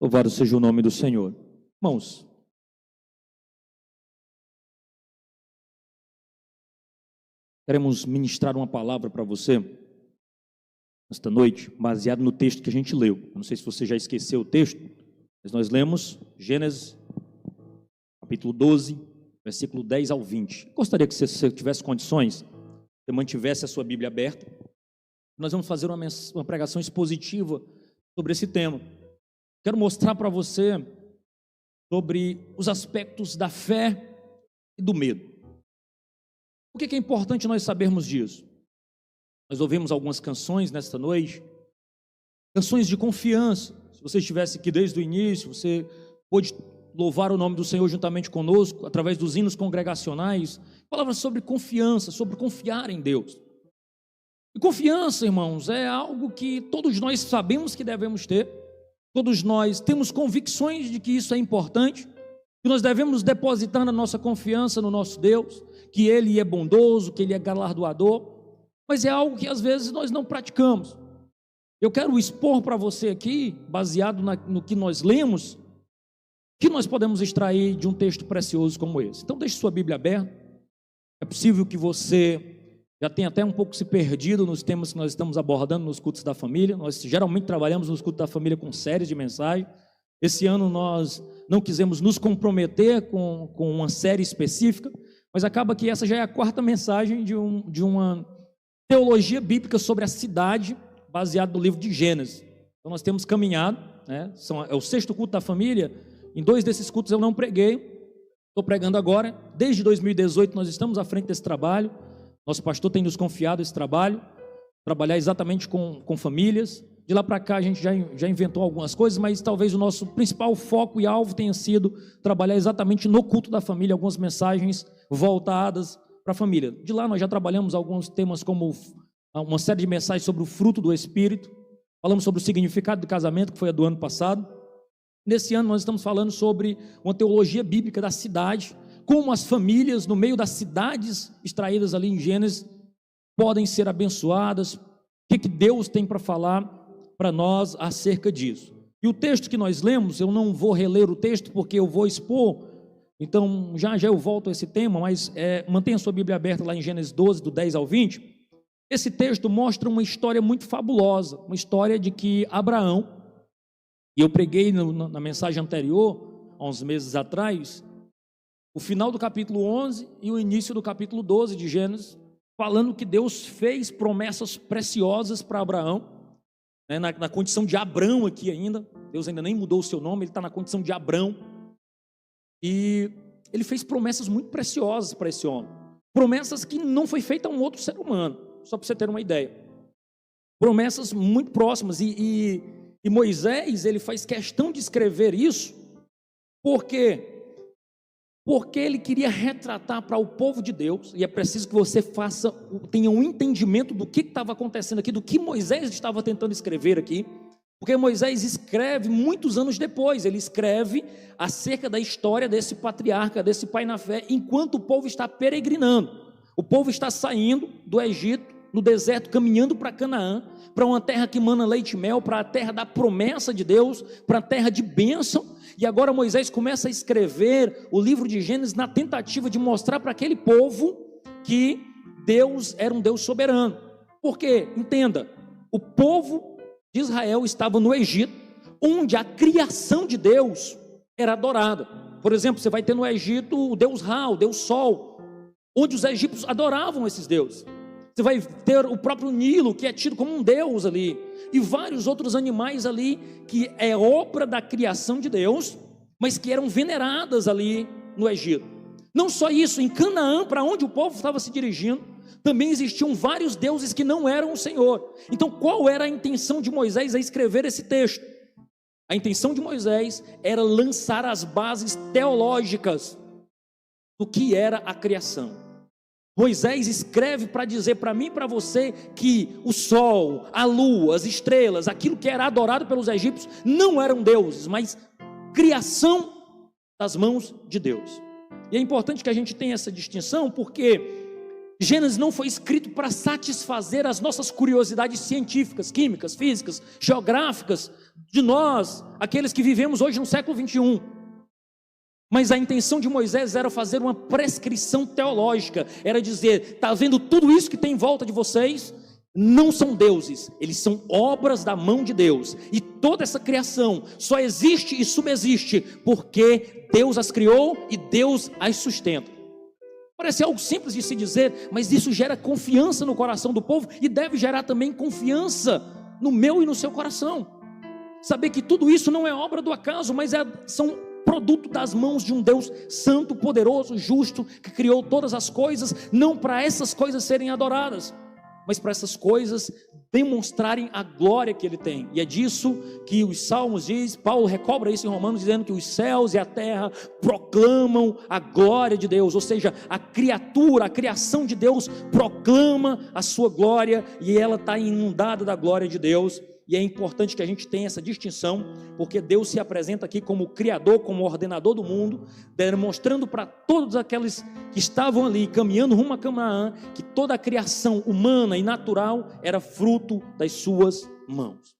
Louvado seja o nome do Senhor. Irmãos, queremos ministrar uma palavra para você esta noite, baseado no texto que a gente leu. Eu não sei se você já esqueceu o texto, mas nós lemos Gênesis, capítulo 12, versículo 10 ao 20. Gostaria que você tivesse condições, você mantivesse a sua Bíblia aberta. Nós vamos fazer uma pregação expositiva sobre esse tema. Quero mostrar para você sobre os aspectos da fé e do medo. Por que é importante nós sabermos disso? Nós ouvimos algumas canções nesta noite, canções de confiança. Se você estivesse aqui desde o início, você pôde louvar o nome do Senhor juntamente conosco, através dos hinos congregacionais, palavras sobre confiança, sobre confiar em Deus. E confiança, irmãos, é algo que todos nós sabemos que devemos ter, todos nós temos convicções de que isso é importante, que nós devemos depositar a nossa confiança no nosso Deus, que Ele é bondoso, que Ele é galardoador, mas é algo que às vezes nós não praticamos. Eu quero expor para você aqui, baseado no que nós lemos, que nós podemos extrair de um texto precioso como esse. Então deixe sua Bíblia aberta. É possível que você já tenha até um pouco se perdido nos temas que nós estamos abordando nos cultos da família. Nós geralmente trabalhamos nos cultos da família com séries de mensagens. Esse ano nós não quisemos nos comprometer com uma série específica, mas acaba que essa já é a quarta mensagem de uma teologia bíblica sobre a cidade, baseado no livro de Gênesis. Então nós temos caminhado, né? É o sexto culto da família. Em 2 desses cultos eu não preguei, estou pregando agora. Desde 2018 nós estamos à frente desse trabalho. Nosso pastor tem nos confiado esse trabalho, trabalhar exatamente com famílias. De lá para cá a gente já inventou algumas coisas, mas talvez o nosso principal foco e alvo tenha sido trabalhar exatamente no culto da família, algumas mensagens voltadas para a família. De lá nós já trabalhamos alguns temas como uma série de mensagens sobre o fruto do Espírito, falamos sobre o significado do casamento, que foi a do ano passado. Nesse ano nós estamos falando sobre uma teologia bíblica da cidade, como as famílias no meio das cidades extraídas ali em Gênesis podem ser abençoadas, o que Deus tem para falar para nós acerca disso. E o texto que nós lemos, eu não vou reler o texto porque eu vou expor, então já eu volto a esse tema, mas mantenha a sua Bíblia aberta lá em Gênesis 12, do 10 ao 20. Esse texto mostra uma história muito fabulosa, uma história de que Abraão, e eu preguei na mensagem anterior, há uns meses atrás, o final do capítulo 11 e o início do capítulo 12 de Gênesis, falando que Deus fez promessas preciosas para Abraão, né, na condição de Abrão aqui ainda. Deus ainda nem mudou o seu nome, ele está na condição de Abrão, e ele fez promessas muito preciosas para esse homem, promessas que não foi feita a um outro ser humano, só para você ter uma ideia, promessas muito próximas, e Moisés, ele faz questão de escrever isso, porque ele queria retratar para o povo de Deus, e é preciso que você tenha um entendimento do que estava acontecendo aqui, do que Moisés estava tentando escrever aqui, porque Moisés escreve muitos anos depois, ele escreve acerca da história desse patriarca, desse pai na fé, enquanto o povo está peregrinando, o povo está saindo do Egito, no deserto, caminhando para Canaã, para uma terra que mana leite e mel, para a terra da promessa de Deus, para a terra de bênção. E agora Moisés começa a escrever o livro de Gênesis na tentativa de mostrar para aquele povo que Deus era um Deus soberano. Porque, entenda, o povo de Israel estava no Egito, onde a criação de Deus era adorada. Por exemplo, você vai ter no Egito o Deus Ra, o Deus Sol, onde os egípcios adoravam esses deuses. Você vai ter o próprio Nilo, que é tido como um deus ali, e vários outros animais ali, que é obra da criação de Deus, mas que eram veneradas ali no Egito. Não só isso, em Canaã, para onde o povo estava se dirigindo, também existiam vários deuses que não eram o Senhor. Então qual era a intenção de Moisés a escrever esse texto? A intenção de Moisés era lançar as bases teológicas do que era a criação. Moisés escreve para dizer para mim e para você que o sol, a lua, as estrelas, aquilo que era adorado pelos egípcios não eram deuses, mas criação das mãos de Deus. E é importante que a gente tenha essa distinção, porque Gênesis não foi escrito para satisfazer as nossas curiosidades científicas, químicas, físicas, geográficas, de nós, aqueles que vivemos hoje no século 21. Mas a intenção de Moisés era fazer uma prescrição teológica, era dizer: está vendo tudo isso que tem em volta de vocês? Não são deuses, eles são obras da mão de Deus, e toda essa criação só existe e subsiste porque Deus as criou e Deus as sustenta. Parece algo simples de se dizer, mas isso gera confiança no coração do povo e deve gerar também confiança no meu e no seu coração. Saber que tudo isso não é obra do acaso, mas são produto das mãos de um Deus santo, poderoso, justo, que criou todas as coisas, não para essas coisas serem adoradas, mas para essas coisas demonstrarem a glória que Ele tem. E é disso que os Salmos diz, Paulo recobra isso em Romanos, dizendo que os céus e a terra proclamam a glória de Deus, ou seja, a criatura, a criação de Deus proclama a sua glória, e ela está inundada da glória de Deus. E é importante que a gente tenha essa distinção, porque Deus se apresenta aqui como Criador, como ordenador do mundo, demonstrando para todos aqueles que estavam ali, caminhando rumo a Canaã, que toda a criação humana e natural era fruto das suas mãos.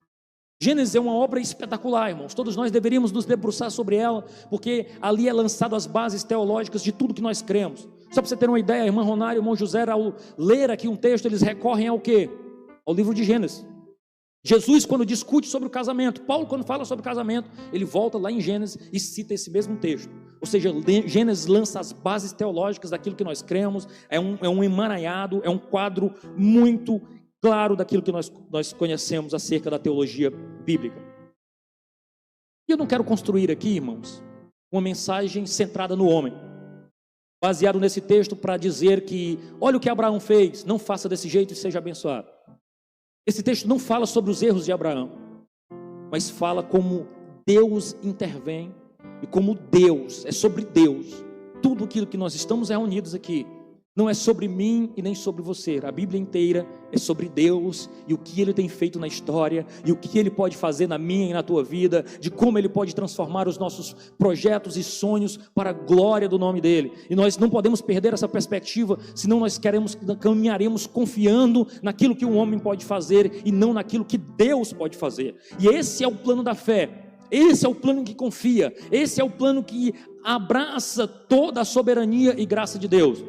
Gênesis é uma obra espetacular, irmãos, todos nós deveríamos nos debruçar sobre ela, porque ali é lançado as bases teológicas de tudo que nós cremos. Só para você ter uma ideia, a irmã Ronário e o irmão José, ao ler aqui um texto, eles recorrem ao quê? Ao livro de Gênesis. Jesus, quando discute sobre o casamento, Paulo, quando fala sobre o casamento, ele volta lá em Gênesis e cita esse mesmo texto. Ou seja, Gênesis lança as bases teológicas daquilo que nós cremos, é um emaranhado, é um quadro muito claro daquilo que nós conhecemos acerca da teologia bíblica. E eu não quero construir aqui, irmãos, uma mensagem centrada no homem, baseado nesse texto para dizer que, olha o que Abraão fez, não faça desse jeito e seja abençoado. Esse texto não fala sobre os erros de Abraão, mas fala como Deus intervém e como Deus, é sobre Deus. Tudo aquilo que nós estamos reunidos aqui não é sobre mim e nem sobre você. A Bíblia inteira é sobre Deus e o que Ele tem feito na história e o que Ele pode fazer na minha e na tua vida, de como Ele pode transformar os nossos projetos e sonhos para a glória do nome dEle. E nós não podemos perder essa perspectiva, senão nós caminharemos confiando naquilo que um homem pode fazer e não naquilo que Deus pode fazer. E esse é o plano da fé. Esse é o plano que confia. Esse é o plano que abraça toda a soberania e graça de Deus.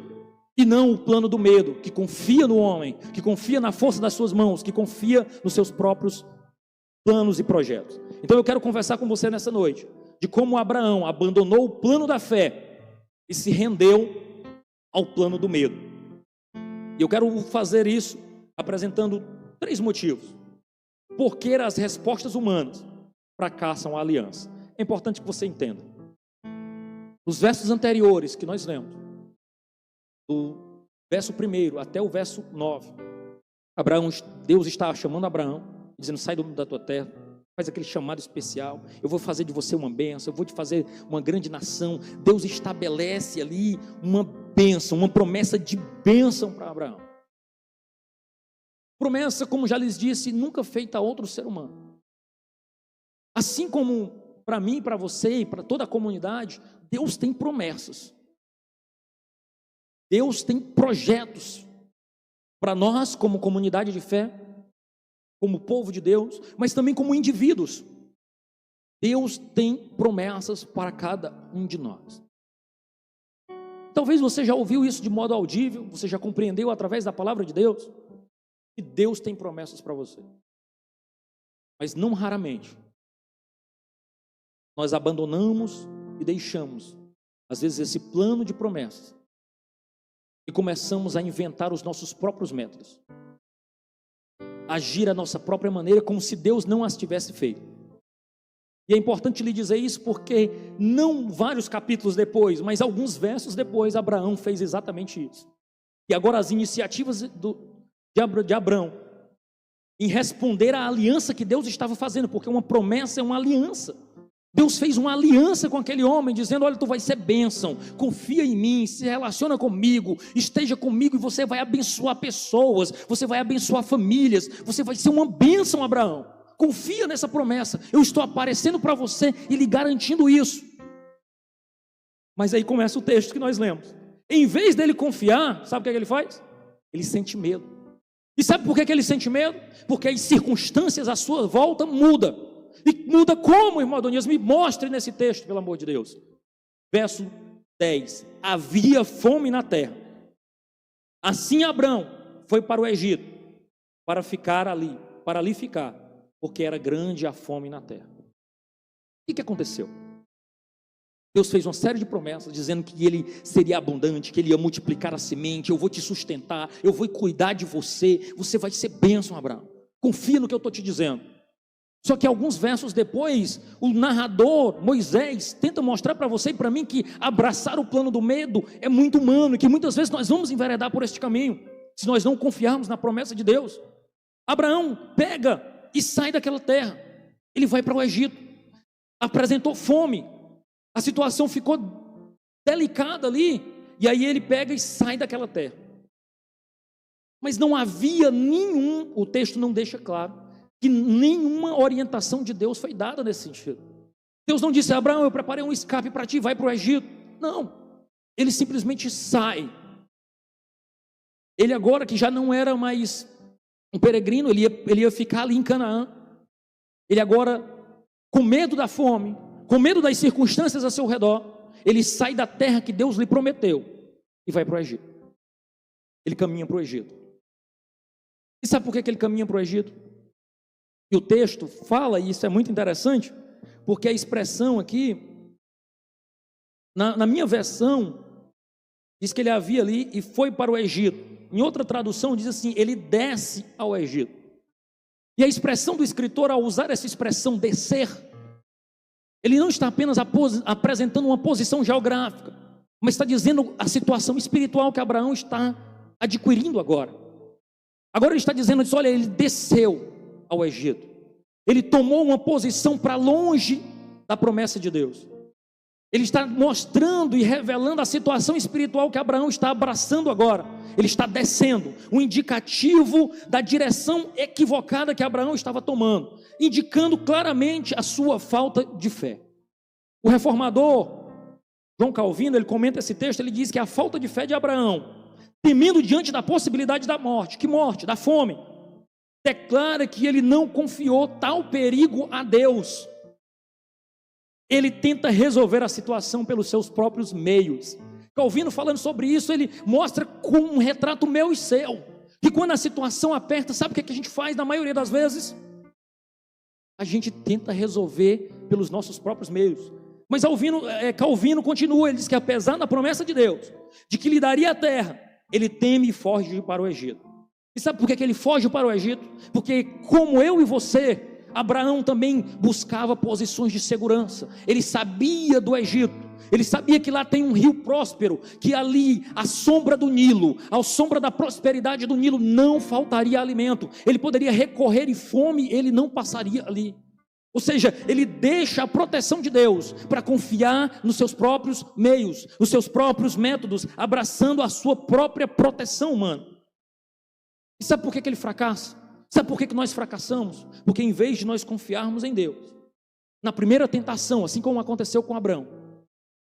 E não o plano do medo, que confia no homem, que confia na força das suas mãos, que confia nos seus próprios planos e projetos. Então eu quero conversar com você nessa noite, de como Abraão abandonou o plano da fé e se rendeu ao plano do medo. E eu quero fazer isso apresentando 3 motivos. Porque as respostas humanas fracassam a aliança. É importante que você entenda. Nos versos anteriores que nós lemos, do verso 1 até o verso 9, Deus está chamando Abraão, dizendo: sai da tua terra, faz aquele chamado especial, eu vou fazer de você uma bênção, eu vou te fazer uma grande nação. Deus estabelece ali uma bênção, uma promessa de bênção para Abraão. Promessa, como já lhes disse, nunca feita a outro ser humano. Assim como para mim, para você e para toda a comunidade, Deus tem promessas. Deus tem projetos para nós como comunidade de fé, como povo de Deus, mas também como indivíduos. Deus tem promessas para cada um de nós. Talvez você já ouviu isso de modo audível, você já compreendeu através da palavra de Deus, que Deus tem promessas para você. Mas não raramente nós abandonamos e deixamos, às vezes, esse plano de promessas e começamos a inventar os nossos próprios métodos, agir a nossa própria maneira, como se Deus não as tivesse feito. E é importante lhe dizer isso porque não vários capítulos depois, mas alguns versos depois, Abraão fez exatamente isso. E agora as iniciativas de Abraão em responder à aliança que Deus estava fazendo, porque uma promessa é uma aliança. Deus fez uma aliança com aquele homem, dizendo: olha, tu vai ser bênção, confia em mim, se relaciona comigo, esteja comigo e você vai abençoar pessoas, você vai abençoar famílias, você vai ser uma bênção, Abraão. Confia nessa promessa, eu estou aparecendo para você e lhe garantindo isso. Mas aí começa o texto que nós lemos. Em vez dele confiar, sabe o que ele faz? Ele sente medo. E sabe por que ele sente medo? Porque as circunstâncias à sua volta mudam. E muda como, irmão Adonias? Me mostre nesse texto, pelo amor de Deus. Verso 10. Havia fome na terra. Assim Abrão foi para o Egito, para ali ficar, porque era grande a fome na terra. O que aconteceu? Deus fez uma série de promessas, dizendo que ele seria abundante, que ele ia multiplicar a semente, eu vou te sustentar, eu vou cuidar de você, você vai ser bênção, Abraão. Confia no que eu estou te dizendo. Só que alguns versos depois, o narrador, Moisés, tenta mostrar para você e para mim que abraçar o plano do medo é muito humano, e que muitas vezes nós vamos enveredar por este caminho, se nós não confiarmos na promessa de Deus. Abraão pega e sai daquela terra, ele vai para o Egito, apresentou fome, a situação ficou delicada ali, e aí ele pega e sai daquela terra. Mas não havia o texto não deixa claro, que nenhuma orientação de Deus foi dada nesse sentido. Deus não disse: Abraão, eu preparei um escape para ti, vai para o Egito. Não, ele simplesmente sai. Ele agora que já não era mais um peregrino, ele ia ficar ali em Canaã. Ele agora, com medo da fome, com medo das circunstâncias a seu redor, ele sai da terra que Deus lhe prometeu e vai para o Egito. Ele caminha para o Egito. E sabe por que ele caminha para o Egito? E o texto fala, e isso é muito interessante, porque a expressão aqui, na minha versão, diz que ele havia ali e foi para o Egito. Em outra tradução diz assim: ele desce ao Egito. E a expressão do escritor, ao usar essa expressão descer, ele não está apenas apresentando uma posição geográfica, mas está dizendo a situação espiritual que Abraão está adquirindo agora. Agora ele está dizendo isso: olha, ele desceu ao Egito, ele tomou uma posição para longe da promessa de Deus. Ele está mostrando e revelando a situação espiritual que Abraão está abraçando agora. Ele está descendo, um indicativo da direção equivocada que Abraão estava tomando, indicando claramente a sua falta de fé. O reformador João Calvino, ele comenta esse texto, ele diz que a falta de fé de Abraão, temendo diante da possibilidade da morte, que morte? Da fome, declara que ele não confiou tal perigo a Deus. Ele tenta resolver a situação pelos seus próprios meios. Calvino, falando sobre isso, ele mostra com um retrato meu e seu, que quando a situação aperta, sabe o que a gente faz na maioria das vezes? A gente tenta resolver pelos nossos próprios meios. Mas Calvino continua, ele diz que apesar da promessa de Deus, de que lhe daria a terra, ele teme e foge para o Egito. E sabe por que ele foge para o Egito? Porque como eu e você, Abraão também buscava posições de segurança. Ele sabia do Egito, ele sabia que lá tem um rio próspero, que ali, à sombra do Nilo, à sombra da prosperidade do Nilo, não faltaria alimento. Ele poderia recorrer e fome, ele não passaria ali. Ou seja, ele deixa a proteção de Deus para confiar nos seus próprios meios, nos seus próprios métodos, abraçando a sua própria proteção humana. E sabe por que ele fracassa? Sabe por que nós fracassamos? Porque em vez de nós confiarmos em Deus, na primeira tentação, assim como aconteceu com Abraão,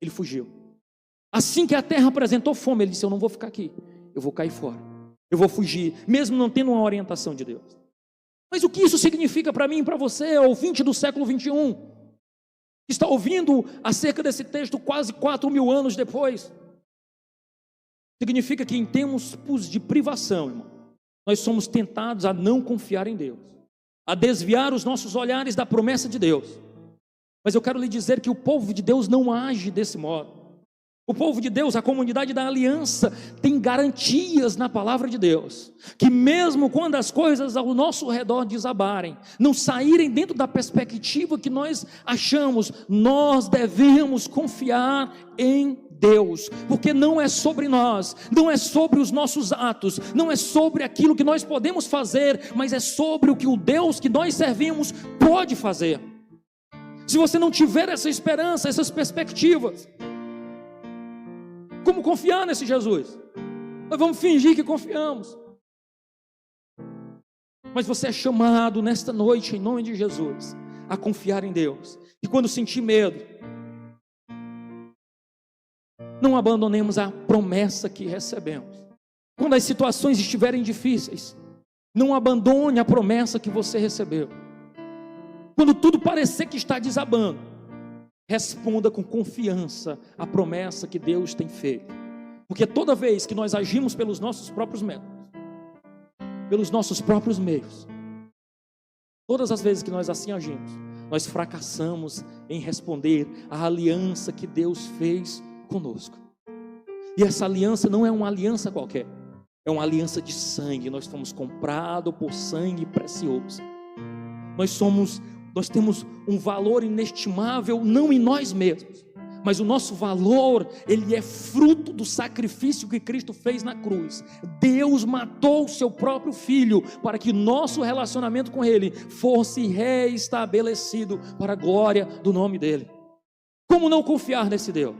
ele fugiu. Assim que a terra apresentou fome, ele disse: eu não vou ficar aqui, eu vou cair fora, eu vou fugir, mesmo não tendo uma orientação de Deus. Mas o que isso significa para mim e para você, ouvinte do século 21, que está ouvindo acerca desse texto quase 4.000 anos depois? Significa que em tempos de privação, irmão, nós somos tentados a não confiar em Deus, a desviar os nossos olhares da promessa de Deus. Mas eu quero lhe dizer que o povo de Deus não age desse modo. O povo de Deus, a comunidade da aliança, tem garantias na palavra de Deus, que mesmo quando as coisas ao nosso redor desabarem, não saírem dentro da perspectiva que nós achamos, nós devemos confiar em Deus, porque não é sobre nós, não é sobre os nossos atos, não é sobre aquilo que nós podemos fazer, mas é sobre o que o Deus que nós servimos pode fazer. Se você não tiver essa esperança, essas perspectivas, como confiar nesse Jesus? Nós vamos fingir que confiamos. Mas você é chamado nesta noite, em nome de Jesus, a confiar em Deus. E quando sentir medo, não abandonemos a promessa que recebemos. Quando as situações estiverem difíceis, não abandone a promessa que você recebeu. Quando tudo parecer que está desabando, responda com confiança a promessa que Deus tem feito. Porque toda vez que nós agimos pelos nossos próprios métodos, pelos nossos próprios meios, todas as vezes que nós assim agimos, nós fracassamos em responder à aliança que Deus fez conosco. E essa aliança não é uma aliança qualquer, é uma aliança de sangue. Nós fomos comprados por sangue precioso. Nós temos um valor inestimável, não em nós mesmos, mas o nosso valor, ele é fruto do sacrifício que Cristo fez na cruz. Deus matou o seu próprio Filho para que nosso relacionamento com Ele fosse reestabelecido para a glória do nome dEle. Como não confiar nesse Deus?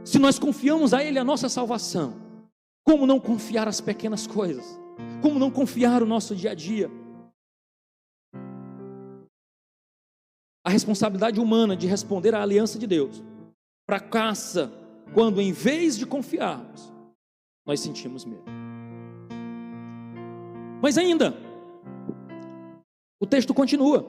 Se nós confiamos a Ele a nossa salvação, como não confiar as pequenas coisas? Como não confiar o nosso dia a dia? A responsabilidade humana de responder à aliança de Deus fracassa quando, em vez de confiarmos, nós sentimos medo. Mas ainda, o texto continua.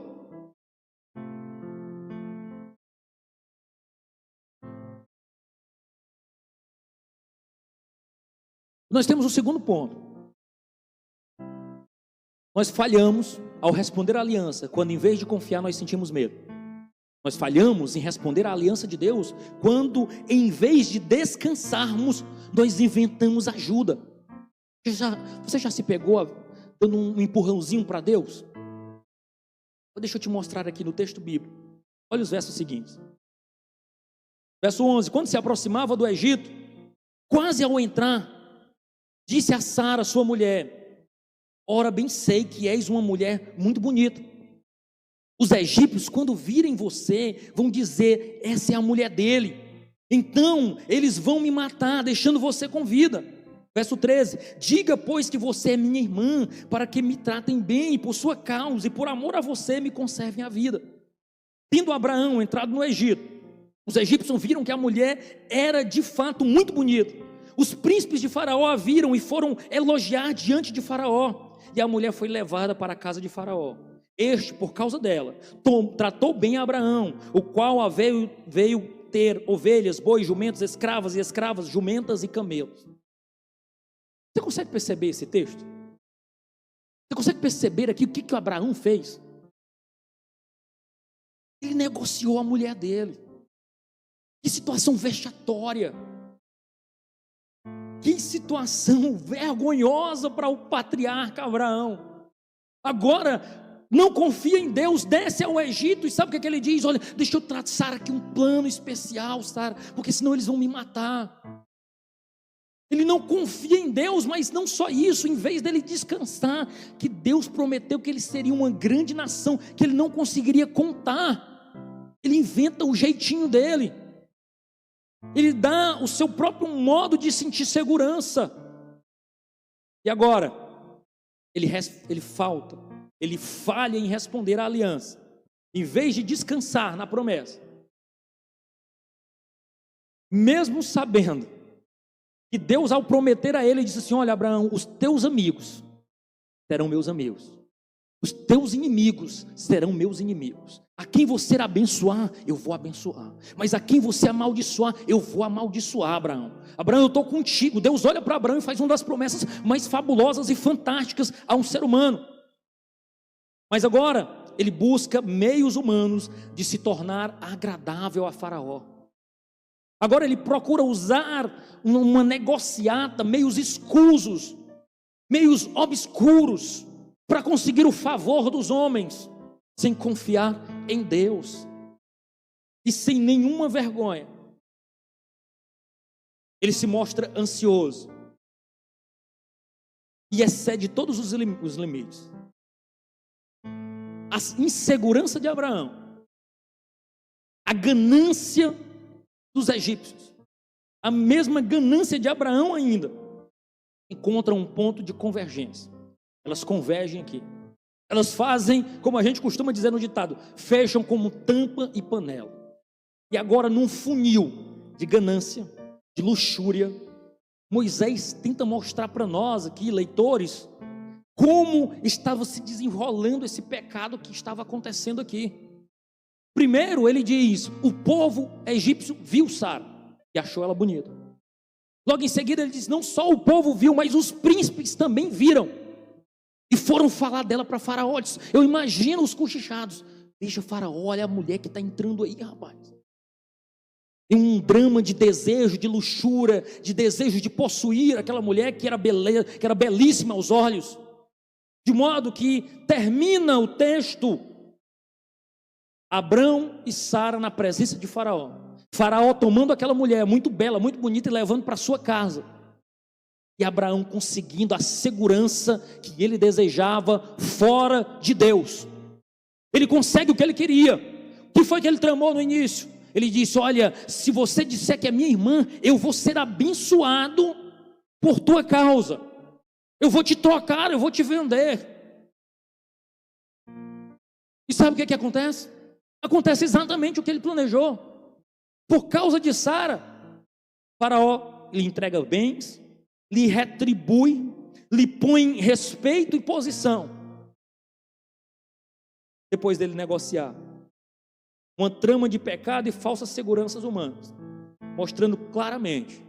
Nós temos o segundo ponto. Nós falhamos ao responder à aliança quando, em vez de confiar, nós sentimos medo. Nós falhamos em responder à aliança de Deus quando, em vez de descansarmos, nós inventamos ajuda. Você já se pegou dando um empurrãozinho para Deus? Deixa eu te mostrar aqui no texto bíblico. Olha os versos seguintes. Verso 11: quando se aproximava do Egito, quase ao entrar, disse a Sara, sua mulher: ora, bem sei que és uma mulher muito bonita. Os egípcios, quando virem você, vão dizer: essa é a mulher dele. Então eles vão me matar, deixando você com vida. Verso 13: diga, pois, que você é minha irmã, para que me tratem bem por sua causa, e por amor a você me conservem a vida. Tendo Abraão entrado no Egito, os egípcios viram que a mulher era de fato muito bonita. Os príncipes de Faraó a viram e foram elogiar diante de Faraó. E a mulher foi levada para a casa de Faraó. Este, por causa dela, tratou bem Abraão, o qual veio ter ovelhas, bois, jumentos, escravas e escravas, jumentas e camelos. Você consegue perceber esse texto? Você consegue perceber aqui o que Abraão fez? Ele negociou a mulher dele. Que situação vexatória. Que situação vergonhosa para o patriarca Abraão. Agora, não confia em Deus, desce ao Egito, e sabe o que ele diz? Olha, deixa eu traçar aqui um plano especial, Sara, porque senão eles vão me matar. Ele não confia em Deus, mas não só isso, em vez dele descansar, que Deus prometeu que ele seria uma grande nação, que ele não conseguiria contar, ele inventa o jeitinho dele. Ele dá o seu próprio modo de sentir segurança. E agora, ele falha em responder à aliança. Em vez de descansar na promessa, mesmo sabendo que Deus, ao prometer a ele, disse assim: olha, Abraão, os teus amigos serão meus amigos, os teus inimigos serão meus inimigos. A quem você abençoar, eu vou abençoar, mas a quem você amaldiçoar, eu vou amaldiçoar. Abraão, eu estou contigo. Deus olha para Abraão e faz uma das promessas mais fabulosas e fantásticas a um ser humano. Mas agora, ele busca meios humanos de se tornar agradável a Faraó. Agora ele procura usar uma negociata, meios escusos, meios obscuros, para conseguir o favor dos homens, sem confiar em Deus e sem nenhuma vergonha. Ele se mostra ansioso e excede todos os limites. A insegurança de Abraão, a ganância dos egípcios, a mesma ganância de Abraão ainda, encontram um ponto de convergência. Elas convergem aqui. Elas fazem, como a gente costuma dizer no ditado, fecham como tampa e panela. E agora, num funil de ganância, de luxúria, Moisés tenta mostrar para nós aqui, leitores, como estava se desenrolando esse pecado que estava acontecendo aqui. Primeiro ele diz, o povo egípcio viu Sara e achou ela bonita. Logo em seguida ele diz, não só o povo viu, mas os príncipes também viram. E foram falar dela para Faraó. Eu imagino os cochichados. Veja Faraó, olha a mulher que está entrando aí, rapaz. Tem um drama de desejo, de luxúria, de desejo de possuir aquela mulher que era belíssima aos olhos. De modo que termina o texto, Abrão e Sara na presença de Faraó. Faraó tomando aquela mulher muito bela, muito bonita e levando para sua casa. E Abraão conseguindo a segurança que ele desejava fora de Deus. Ele consegue o que ele queria. O que foi que ele tramou no início? Ele disse, olha, se você disser que é minha irmã, eu vou ser abençoado por tua causa. Eu vou te trocar, eu vou te vender. E sabe o que acontece? Acontece exatamente o que ele planejou. Por causa de Sara, Faraó lhe entrega bens, lhe retribui, lhe põe respeito e posição. Depois dele negociar uma trama de pecado e falsas seguranças humanas, mostrando claramente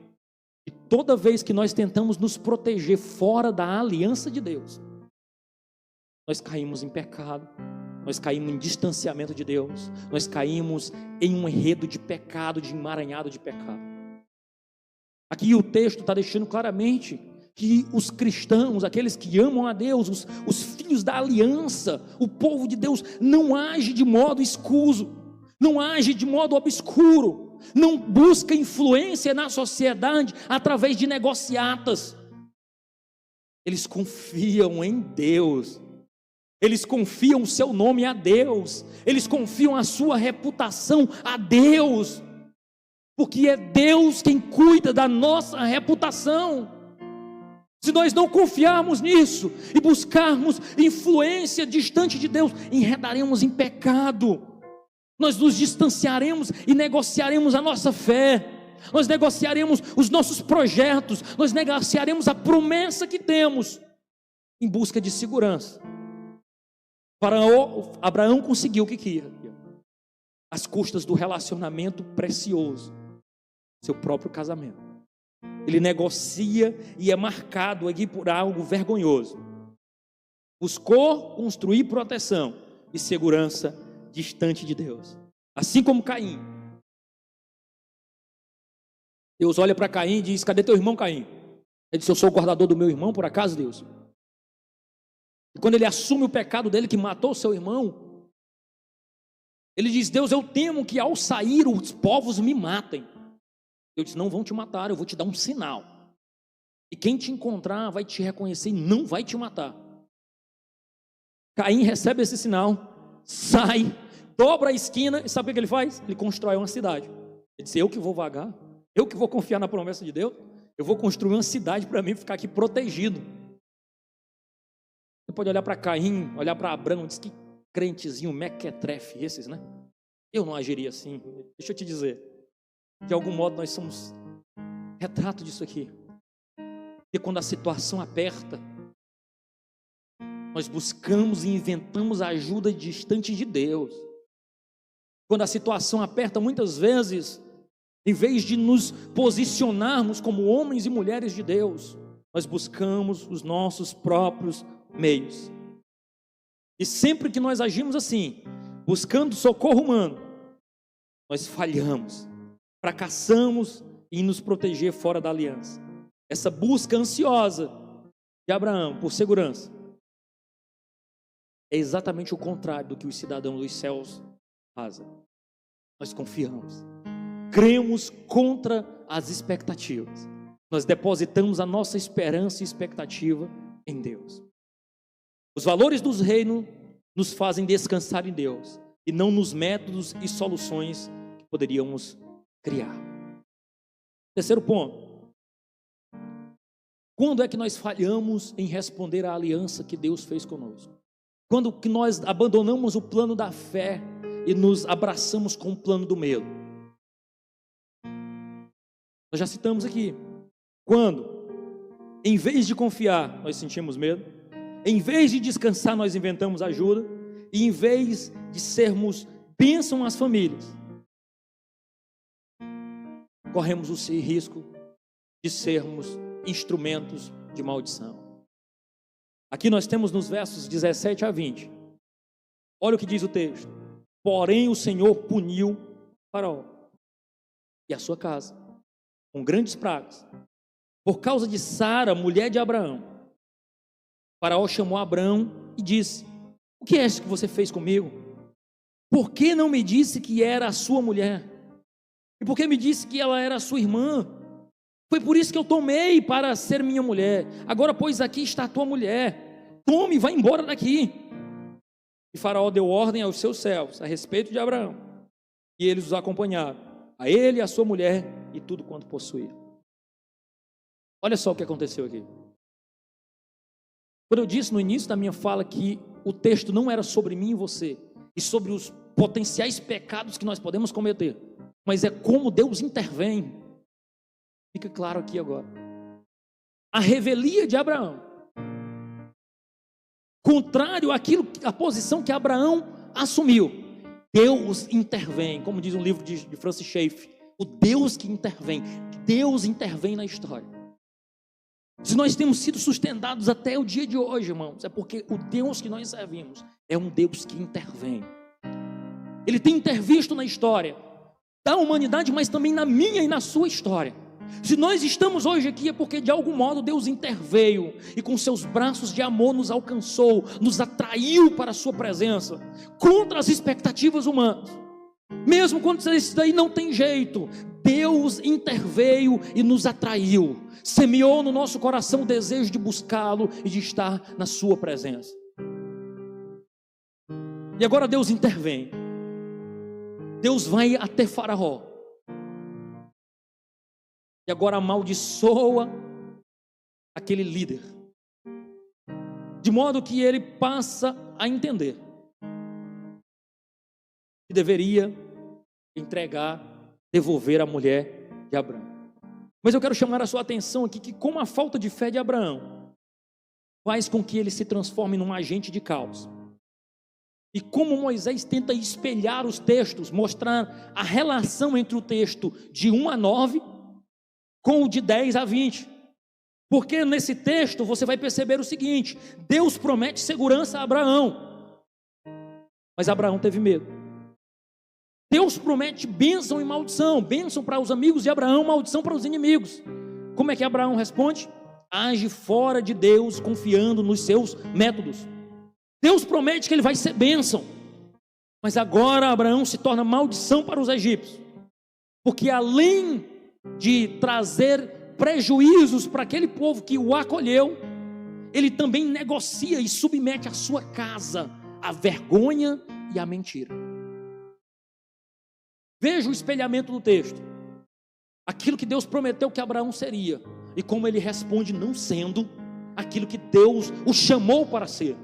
que toda vez que nós tentamos nos proteger fora da aliança de Deus, nós caímos em pecado, nós caímos em distanciamento de Deus, nós caímos em um enredo de pecado, de emaranhado de pecado. Aqui o texto está deixando claramente que os cristãos, aqueles que amam a Deus, os filhos da aliança, o povo de Deus, não age de modo escuso, não age de modo obscuro, não busca influência na sociedade através de negociatas. Eles confiam em Deus, eles confiam o seu nome a Deus, eles confiam a sua reputação a Deus, porque é Deus quem cuida da nossa reputação. Se nós não confiarmos nisso e buscarmos influência distante de Deus, enredaremos em pecado, nós nos distanciaremos e negociaremos a nossa fé, nós negociaremos os nossos projetos, nós negociaremos a promessa que temos em busca de segurança. Abraão conseguiu o que queria, às custas do relacionamento precioso, seu próprio casamento. Ele negocia e é marcado aqui por algo vergonhoso. Buscou construir proteção e segurança distante de Deus, assim como Caim. Deus olha para Caim e diz, cadê teu irmão Caim? Ele disse, eu sou o guardador do meu irmão, por acaso, Deus? E quando ele assume o pecado dele, que matou o seu irmão, ele diz, Deus, eu temo que ao sair os povos me matem. Deus disse, não vão te matar, eu vou te dar um sinal, e quem te encontrar vai te reconhecer e não vai te matar. Caim recebe esse sinal, sai, dobra a esquina, e sabe o que ele faz? Ele constrói uma cidade. Ele disse, eu que vou vagar, eu que vou confiar na promessa de Deus, eu vou construir uma cidade para mim ficar aqui protegido. Você pode olhar para Caim, olhar para Abrão, diz que crentezinho mequetrefe esses, né? Eu não agiria assim. Deixa eu te dizer, de algum modo nós somos retrato disso aqui. E quando a situação aperta, nós buscamos e inventamos a ajuda distante de Deus. Quando a situação aperta, muitas vezes, em vez de nos posicionarmos como homens e mulheres de Deus, nós buscamos os nossos próprios meios. E sempre que nós agimos assim, buscando socorro humano, nós falhamos, fracassamos em nos proteger fora da aliança. Essa busca ansiosa de Abraão por segurança é exatamente o contrário do que os cidadãos dos céus fazem. Nós confiamos, cremos contra as expectativas, nós depositamos a nossa esperança e expectativa em Deus. Os valores do reino nos fazem descansar em Deus e não nos métodos e soluções que poderíamos criar. Terceiro ponto: quando é que nós falhamos em responder à aliança que Deus fez conosco? Quando que nós abandonamos o plano da fé e nos abraçamos com o plano do medo? Nós já citamos aqui. Quando Em vez de confiar, nós sentimos medo. Em vez de descansar, nós inventamos ajuda. E em vez de sermos bênção às famílias, corremos o risco de sermos instrumentos de maldição. Aqui nós temos nos versos 17 a 20. Olha o que diz o texto. Porém o Senhor puniu Faraó e a sua casa com grandes pragas, por causa de Sara, mulher de Abraão. Faraó chamou Abraão e disse: o que é isso que você fez comigo? Por que não me disse que era a sua mulher? E por que me disse que ela era a sua irmã? Foi por isso que eu tomei para ser minha mulher. Agora, pois, aqui está a tua mulher. Tome e vá embora daqui. E Faraó deu ordem aos seus servos a respeito de Abraão, e eles os acompanharam, a ele, a sua mulher e tudo quanto possuía. Olha só o que aconteceu aqui. Quando eu disse no início da minha fala que o texto não era sobre mim e você, e sobre os potenciais pecados que nós podemos cometer, mas é como Deus intervém, fica claro aqui agora. A revelia de Abraão, contrário àquilo, à posição que Abraão assumiu, Deus intervém, como diz um livro de Francis Schaeffer, o Deus que intervém, Deus intervém na história. Se nós temos sido sustentados até o dia de hoje, irmãos, é porque o Deus que nós servimos é um Deus que intervém. Ele tem intervisto na história da humanidade, mas também na minha e na sua história. Se nós estamos hoje aqui é porque de algum modo Deus interveio e com seus braços de amor nos alcançou, nos atraiu para a sua presença, contra as expectativas humanas. Mesmo quando isso daí não tem jeito, Deus interveio e nos atraiu, semeou no nosso coração o desejo de buscá-lo e de estar na sua presença. E agora Deus intervém. Deus vai até Faraó e agora amaldiçoa aquele líder, de modo que ele passa a entender que deveria entregar, devolver a mulher de Abraão. Mas eu quero chamar a sua atenção aqui que como a falta de fé de Abraão faz com que ele se transforme num agente de caos. E como Moisés tenta espelhar os textos, mostrar a relação entre o texto de 1 a 9 com o de 10 a 20. Porque nesse texto você vai perceber o seguinte: Deus promete segurança a Abraão, mas Abraão teve medo. Deus promete bênção e maldição, bênção para os amigos de Abraão, maldição para os inimigos. Como é que Abraão responde? Age fora de Deus, confiando nos seus métodos. Deus promete que ele vai ser bênção, mas agora Abraão se torna maldição para os egípcios, porque além de trazer prejuízos para aquele povo que o acolheu, ele também negocia e submete a sua casa à vergonha e à mentira. Veja o espelhamento do texto, aquilo que Deus prometeu que Abraão seria, e como ele responde não sendo aquilo que Deus o chamou para ser.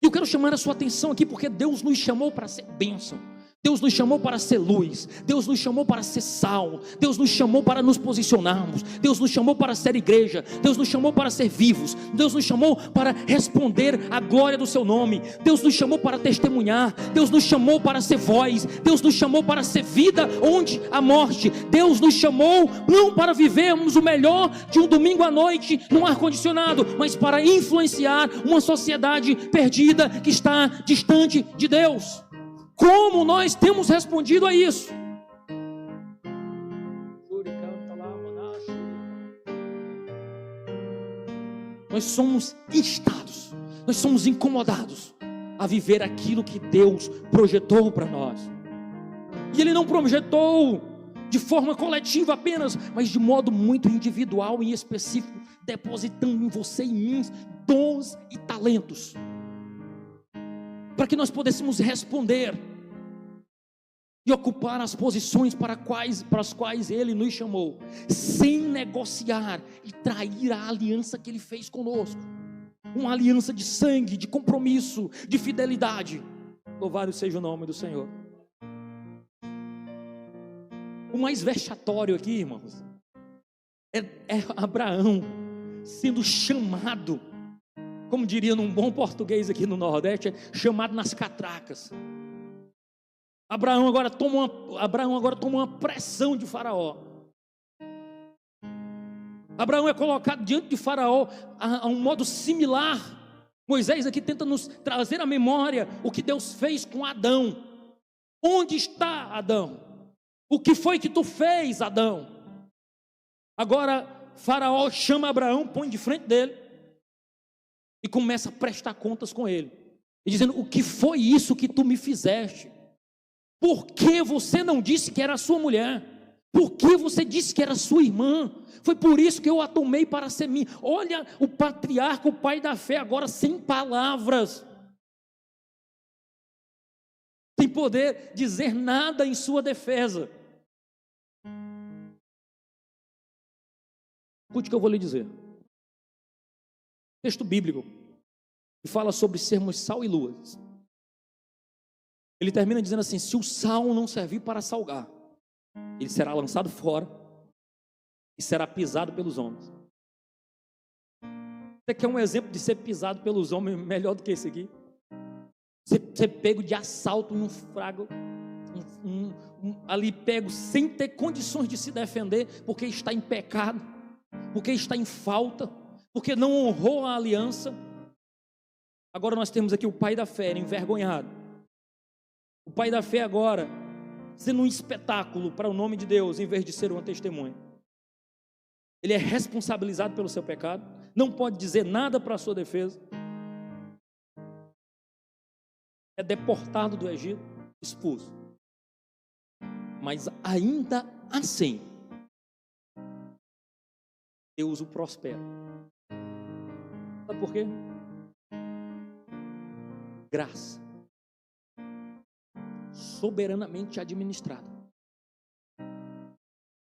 E eu quero chamar a sua atenção aqui, porque Deus nos chamou para ser bênção, Deus nos chamou para ser luz, Deus nos chamou para ser sal, Deus nos chamou para nos posicionarmos, Deus nos chamou para ser igreja, Deus nos chamou para ser vivos, Deus nos chamou para responder à glória do seu nome, Deus nos chamou para testemunhar, Deus nos chamou para ser voz, Deus nos chamou para ser vida onde há morte, Deus nos chamou não para vivermos o melhor de um domingo à noite num ar-condicionado, mas para influenciar uma sociedade perdida que está distante de Deus. Como nós temos respondido a isso? Nós somos instados, nós somos incomodados a viver aquilo que Deus projetou para nós. E Ele não projetou de forma coletiva apenas, mas de modo muito individual e específico, depositando em você e em mim dons e talentos, para que nós pudéssemos responder e ocupar as posições para as quais Ele nos chamou, sem negociar e trair a aliança que Ele fez conosco, uma aliança de sangue, de compromisso, de fidelidade. Louvado seja o nome do Senhor. O mais vexatório aqui, irmãos, é Abraão sendo chamado, como diria num bom português aqui no Nordeste, chamado nas catracas. Abraão agora toma uma pressão de Faraó. Abraão é colocado diante de Faraó a um modo similar. Moisés aqui tenta nos trazer à memória o que Deus fez com Adão. Onde está Adão? O que foi que tu fez, Adão? Agora Faraó chama Abraão, põe de frente dele e começa a prestar contas com ele, e dizendo: o que foi isso que tu me fizeste? Por que você não disse que era a sua mulher? Por que você disse que era sua irmã? Foi por isso que eu a tomei para ser minha. Olha o patriarca, o pai da fé, agora sem palavras, sem poder dizer nada em sua defesa. Escute o que eu vou lhe dizer. Texto bíblico que fala sobre sermos sal e luz. Ele termina dizendo assim: se o sal não servir para salgar, ele será lançado fora e será pisado pelos homens. Você quer um exemplo de ser pisado pelos homens melhor do que esse aqui? Ser pego de assalto num frago, ali pego sem ter condições de se defender, porque está em pecado, porque está em falta, porque não honrou a aliança. Agora nós temos aqui o pai da fé envergonhado. O pai da fé agora sendo um espetáculo para o nome de Deus, em vez de ser uma testemunha. Ele é responsabilizado pelo seu pecado, não pode dizer nada para a sua defesa, é deportado do Egito, expulso. Mas ainda assim, Deus o prospera. Sabe por quê? Graça soberanamente administrada.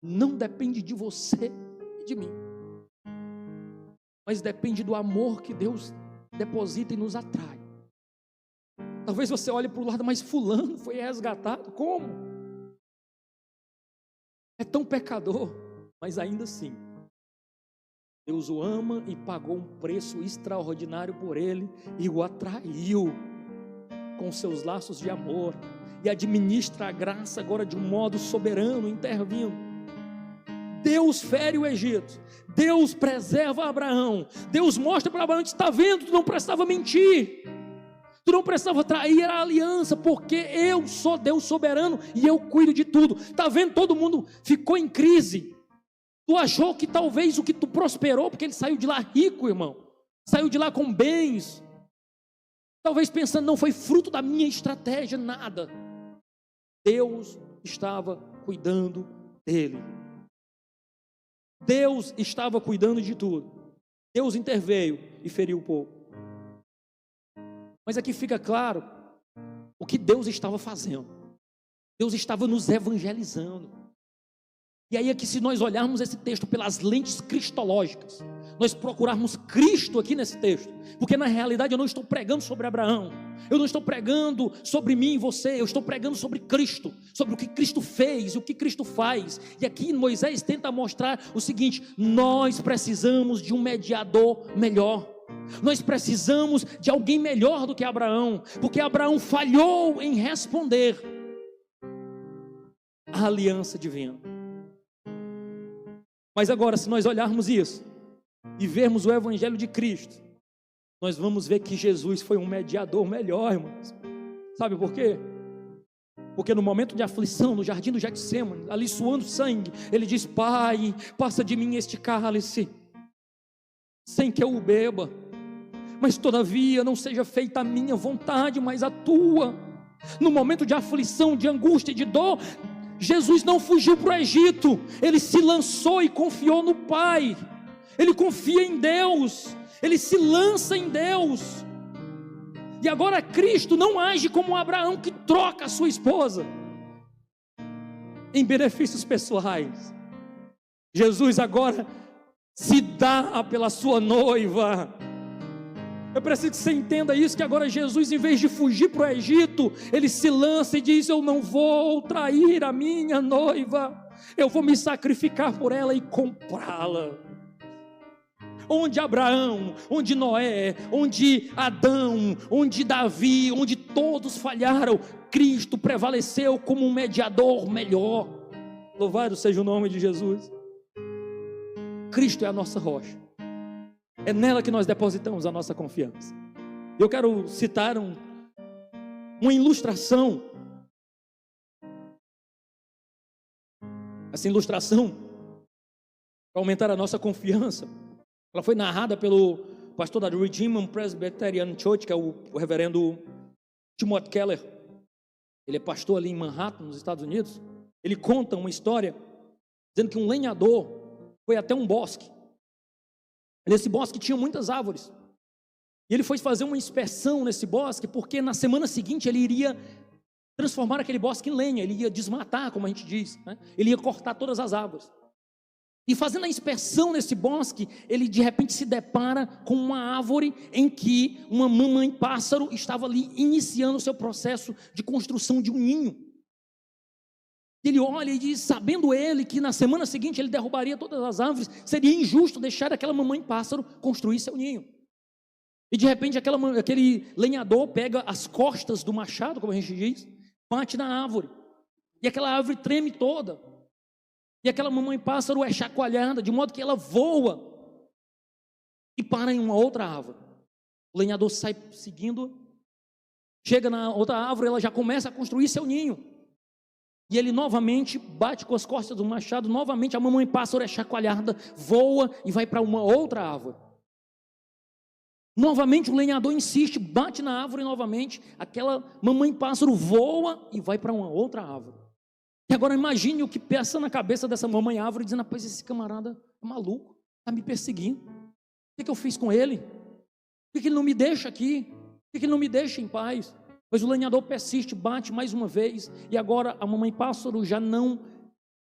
Não depende de você e de mim, mas depende do amor que Deus deposita e nos atrai. Talvez você olhe para o lado, mas fulano foi resgatado, como? É tão pecador, mas ainda assim Deus o ama e pagou um preço extraordinário por ele e o atraiu com seus laços de amor e administra a graça agora de um modo soberano, intervindo. Deus fere o Egito, Deus preserva Abraão, Deus mostra para Abraão: está vendo, tu não precisava mentir, tu não precisava trair a aliança, porque eu sou Deus soberano e eu cuido de tudo. Está vendo, todo mundo ficou em crise. Tu achou que talvez o que tu prosperou, porque ele saiu de lá rico, irmão, saiu de lá com bens, talvez pensando: não foi fruto da minha estratégia, nada. Deus estava cuidando dele. Deus estava cuidando de tudo. Deus interveio e feriu o povo. Mas aqui fica claro o que Deus estava fazendo. Deus estava nos evangelizando. E aí é que, se nós olharmos esse texto pelas lentes cristológicas, nós procurarmos Cristo aqui nesse texto, porque na realidade eu não estou pregando sobre Abraão, eu não estou pregando sobre mim e você, eu estou pregando sobre Cristo, sobre o que Cristo fez e o que Cristo faz. E aqui Moisés tenta mostrar o seguinte: nós precisamos de um mediador melhor, nós precisamos de alguém melhor do que Abraão, porque Abraão falhou em responder à aliança divina. Mas agora, se nós olharmos isso e vermos o evangelho de Cristo, nós vamos ver que Jesus foi um mediador melhor, irmãos. Sabe por quê? Porque no momento de aflição, no jardim do Getsêmani, ali suando sangue, ele diz: Pai, passa de mim este cálice, sem que eu o beba, mas todavia não seja feita a minha vontade, mas a tua. No momento de aflição, de angústia e de dor, Jesus não fugiu para o Egito, ele se lançou e confiou no Pai. Ele confia em Deus, ele se lança em Deus. E agora Cristo não age como Abraão, que troca a sua esposa em benefícios pessoais. Jesus agora se dá pela sua noiva. Eu preciso que você entenda isso, que agora Jesus, em vez de fugir para o Egito, ele se lança e diz: eu não vou trair a minha noiva, eu vou me sacrificar por ela e comprá-la. onde Abraão, onde Noé, onde Adão, onde Davi, onde todos falharam, Cristo prevaleceu como um mediador melhor. Louvado seja o nome de Jesus. Cristo é a nossa rocha, é nela que nós depositamos a nossa confiança. Eu quero citar uma ilustração. Essa ilustração, para aumentar a nossa confiança, ela foi narrada pelo pastor da Redeemer Presbyterian Church, que é o reverendo Timothy Keller. Ele é pastor ali em Manhattan, nos Estados Unidos. Ele conta uma história dizendo que um lenhador foi até um bosque. Nesse bosque tinha muitas árvores. E ele foi fazer uma inspeção nesse bosque, porque na semana seguinte ele iria transformar aquele bosque em lenha, ele ia desmatar, como a gente diz, né? Ele ia cortar todas as árvores. E fazendo a inspeção nesse bosque, ele de repente se depara com uma árvore em que uma mamãe pássaro estava ali iniciando o seu processo de construção de um ninho. Ele olha e diz, sabendo ele que na semana seguinte ele derrubaria todas as árvores, seria injusto deixar aquela mamãe pássaro construir seu ninho. E de repente aquele lenhador pega as costas do machado, como a gente diz, bate na árvore, e aquela árvore treme toda, e aquela mamãe pássaro é chacoalhada, de modo que ela voa e para em uma outra árvore. O lenhador sai seguindo, chega na outra árvore, ela já começa a construir seu ninho, e ele novamente bate com as costas do machado, novamente a mamãe pássaro é chacoalhada, voa e vai para uma outra árvore. Novamente o lenhador insiste, bate na árvore novamente, aquela mamãe pássaro voa e vai para uma outra árvore. E agora imagine o que passa na cabeça dessa mamãe árvore, dizendo, rapaz, esse camarada é maluco, está me perseguindo, o que eu fiz com ele? Por que ele não me deixa aqui? Por que ele não me deixa em paz? Mas o lenhador persiste, bate mais uma vez, e agora a mamãe pássaro já não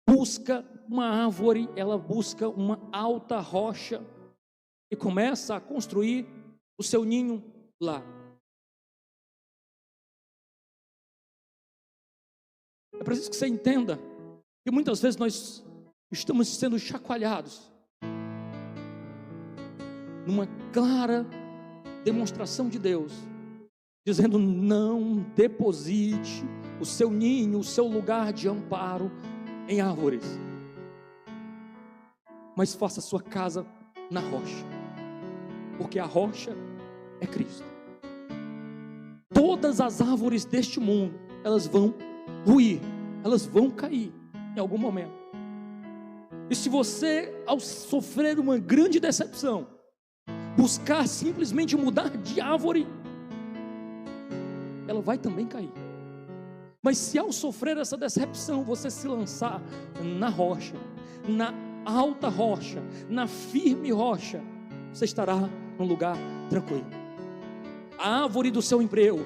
busca uma árvore, ela busca uma alta rocha, e começa a construir o seu ninho lá. É preciso que você entenda que muitas vezes nós estamos sendo chacoalhados numa clara demonstração de Deus, dizendo, não deposite o seu ninho, o seu lugar de amparo em árvores, mas faça a sua casa na rocha, porque a rocha é Cristo. Todas as árvores deste mundo, elas vão ruir, elas vão cair em algum momento. E se você, ao sofrer uma grande decepção, buscar simplesmente mudar de árvore, ela vai também cair. Mas se ao sofrer essa decepção, você se lançar na rocha, na alta rocha, na firme rocha, você estará num lugar tranquilo. A árvore do seu emprego,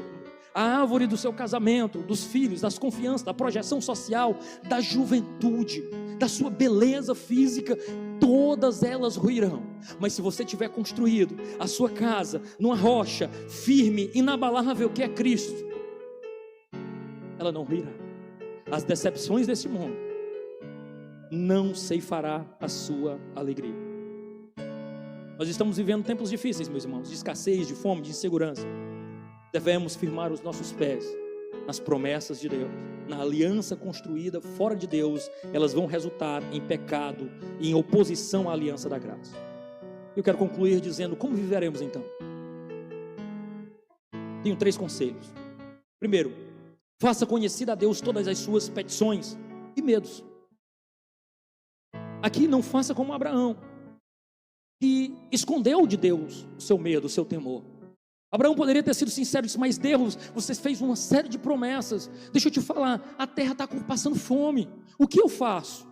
a árvore do seu casamento, dos filhos, das confianças, da projeção social, da juventude, da sua beleza física, todas elas ruirão. Mas se você tiver construído a sua casa numa rocha firme, inabalável, que é Cristo, ela não ruirá. As decepções desse mundo não ceifará a sua alegria. Nós estamos vivendo tempos difíceis, meus irmãos, de escassez, de fome, de insegurança. Devemos firmar os nossos pés nas promessas de Deus, na aliança construída fora de Deus. Elas vão resultar em pecado e em oposição à aliança da graça. Eu quero concluir dizendo, como viveremos então? Tenho 3 conselhos. Primeiro, faça conhecida a Deus todas as suas petições e medos. Aqui não faça como Abraão, que escondeu de Deus o seu medo, o seu temor. Abraão poderia ter sido sincero e disse, mas Deus, você fez uma série de promessas, deixa eu te falar, a terra está passando fome, o que eu faço?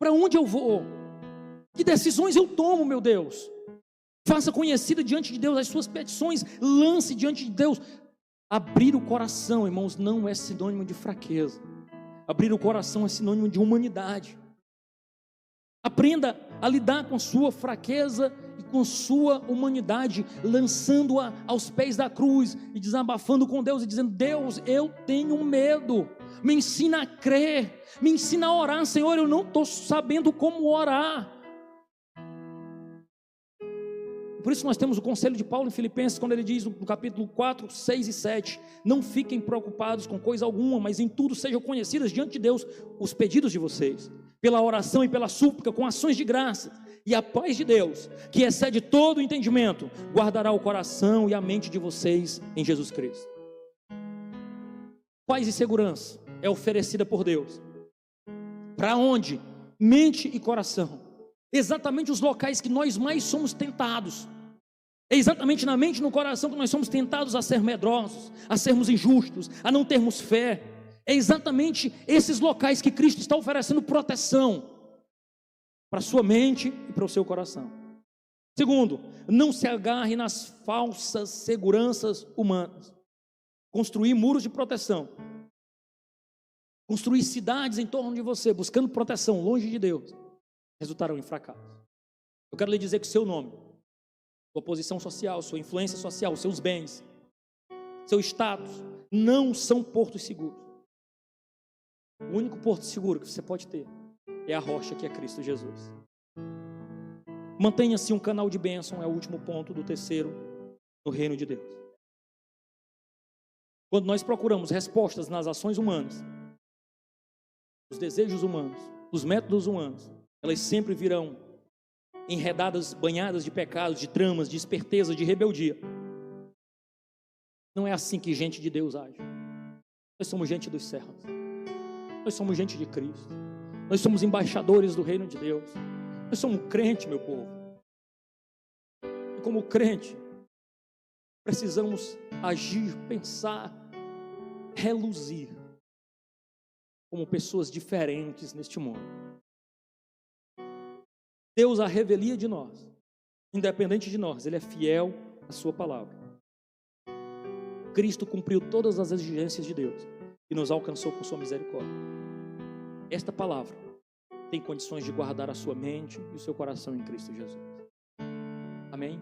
Para onde eu vou? Que decisões eu tomo, meu Deus? Faça conhecida diante de Deus as suas petições, lance diante de Deus. Abrir o coração, irmãos, não é sinônimo de fraqueza. Abrir o coração é sinônimo de humanidade. Aprenda a lidar com sua fraqueza e com sua humanidade, lançando-a aos pés da cruz e desabafando com Deus e dizendo, Deus, eu tenho medo, me ensina a crer, me ensina a orar, Senhor, eu não estou sabendo como orar. Por isso nós temos o conselho de Paulo em Filipenses, quando ele diz no capítulo 4, 6 e 7, não fiquem preocupados com coisa alguma, mas em tudo sejam conhecidas diante de Deus os pedidos de vocês, pela oração e pela súplica, com ações de graça, e a paz de Deus, que excede todo o entendimento, guardará o coração e a mente de vocês em Jesus Cristo. Paz e segurança é oferecida por Deus. Para onde? Mente e coração. Exatamente os locais que nós mais somos tentados. É exatamente na mente e no coração que nós somos tentados a ser medrosos, a sermos injustos, a não termos fé. É exatamente esses locais que Cristo está oferecendo proteção para a sua mente e para o seu coração. Segundo, não se agarre nas falsas seguranças humanas. Construir muros de proteção, construir cidades em torno de você, buscando proteção longe de Deus, resultarão em fracasso. Eu quero lhe dizer que seu nome, sua posição social, sua influência social, seus bens, seu status, não são portos seguros. O único porto seguro que você pode ter é a rocha que é Cristo Jesus. Mantenha-se um canal de bênção, é o último ponto do terceiro no reino de Deus. Quando nós procuramos respostas nas ações humanas, os desejos humanos, os métodos humanos, elas sempre virão enredadas, banhadas de pecados, de tramas, de esperteza, de rebeldia. Não é assim que gente de Deus age. Nós somos gente dos céus. Nós somos gente de Cristo. Nós somos embaixadores do reino de Deus. Nós somos crente, meu povo. E como crente, precisamos agir, pensar, reluzir como pessoas diferentes neste mundo. Deus, a revelia de nós, independente de nós, Ele é fiel à sua palavra. Cristo cumpriu todas as exigências de Deus e nos alcançou por sua misericórdia. Esta palavra tem condições de guardar a sua mente e o seu coração em Cristo Jesus. Amém?